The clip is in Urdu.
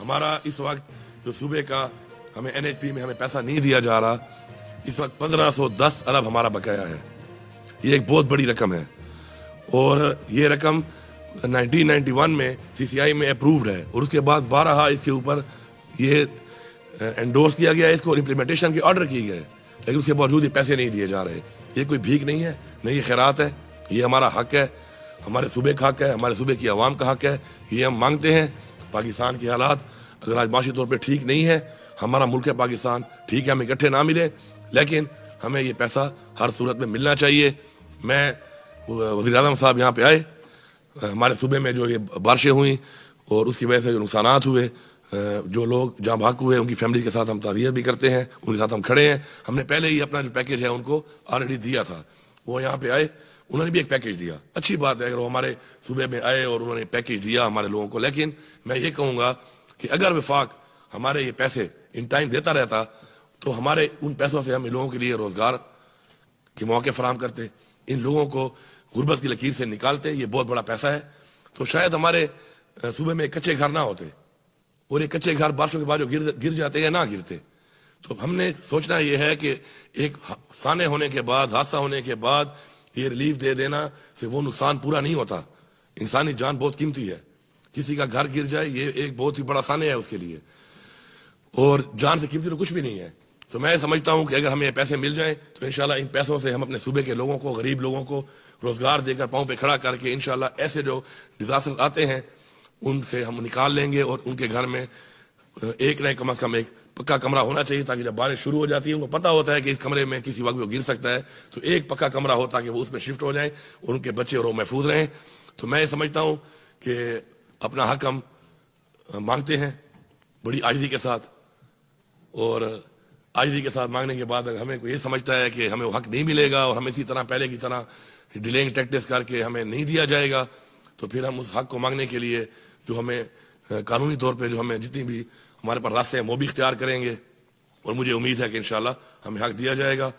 ہمارا اس وقت جو صوبے کا ہمیں NHP میں ہمیں پیسہ نہیں دیا جا رہا، اس وقت 1510 ارب ہمارا بقایا ہے. یہ ایک بہت بڑی رقم ہے، اور یہ رقم 1991 میں CCI میں اپرووڈ ہے، اور اس کے بعد 12 اس کے اوپر یہ انڈورس کیا گیا، اس کو امپلیمنٹیشن کے آرڈر کی گئے، لیکن اس کے باوجود یہ پیسے نہیں دیے جا رہے. یہ کوئی بھیک نہیں ہے، نہ یہ خیرات ہے، یہ ہمارا حق ہے، ہمارے صوبے کا حق ہے، ہمارے صوبے کی عوام کا حق ہے. یہ ہم مانگتے ہیں. پاکستان کے حالات اگر آج معاشی طور پہ ٹھیک نہیں ہے، ہمارا ملک ہے پاکستان، ٹھیک ہے ہمیں اکٹھے نہ ملے، لیکن ہمیں یہ پیسہ ہر صورت میں ملنا چاہیے. میں وزیر اعظم صاحب یہاں پہ آئے، ہمارے صوبے میں جو یہ بارشیں ہوئیں اور اس کی وجہ سے جو نقصانات ہوئے، جو لوگ جاں بحق ہوئے ان کی فیملی کے ساتھ ہم تعزیت بھی کرتے ہیں، ان کے ساتھ ہم کھڑے ہیں. ہم نے پہلے ہی اپنا جو پیکیج ہے ان کو آلریڈی دیا تھا. وہ یہاں پہ آئے، انہوں نے بھی ایک پیکیج دیا. اچھی بات ہے اگر وہ ہمارے صوبے میں آئے اور انہوں نے پیکیج دیا ہمارے لوگوں کو، لیکن میں یہ کہوں گا کہ اگر وفاق ہمارے یہ پیسے ان ٹائم دیتا رہتا تو ہمارے ان پیسوں سے ہم ان لوگوں کے لیے روزگار کے موقع فراہم کرتے، ان لوگوں کو غربت کی لکیر سے نکالتے. یہ بہت بڑا پیسہ ہے. تو شاید ہمارے صوبے میں کچے گھر نہ ہوتے، اور یہ کچے گھر بارشوں کے بعد جو گر جاتے یا نہ گرتے. تو ہم نے سوچنا یہ ہے کہ ایک سانے ہونے کے بعد، حادثہ ہونے کے بعد یہ ریلیف دے دینا سے وہ نقصان پورا نہیں ہوتا. انسانی جان بہت قیمتی ہے. کسی کا گھر گر جائے یہ ایک بہت ہی بڑا سانے ہے اس کے لیے، اور جان سے قیمتی تو کچھ بھی نہیں ہے. تو میں سمجھتا ہوں کہ اگر ہمیں یہ پیسے مل جائیں تو انشاءاللہ ان پیسوں سے ہم اپنے صوبے کے لوگوں کو، غریب لوگوں کو روزگار دے کر پاؤں پہ کھڑا کر کے انشاءاللہ ایسے جو ڈیزاسٹر آتے ہیں ان سے ہم نکال لیں گے. اور ان کے گھر میں ایک نہ کم از کم ایک پکا کمرہ ہونا چاہیے، تاکہ جب بارش شروع ہو جاتی ہے ان کو پتہ ہوتا ہے کہ اس کمرے میں کسی وقت وہ گر سکتا ہے، تو ایک پکا کمرہ ہو تاکہ وہ اس میں شفٹ ہو جائیں اور ان کے بچے اور وہ محفوظ رہیں. تو میں یہ سمجھتا ہوں کہ اپنا حق ہم مانگتے ہیں بڑی عاجزی کے ساتھ، اور عاجزی کے ساتھ مانگنے کے بعد اگر ہمیں کوئی یہ سمجھتا ہے کہ ہمیں وہ حق نہیں ملے گا اور ہمیں اسی طرح پہلے کی طرح ڈیلینگ ٹیکٹس کر کے ہمیں نہیں دیا جائے گا، تو پھر ہم اس حق کو مانگنے کے لیے جو ہمیں قانونی طور پہ جو ہمیں جتنی بھی ہمارے پاس راستے ہیں وہ بھی اختیار کریں گے. اور مجھے امید ہے کہ انشاءاللہ ہمیں حق دیا جائے گا.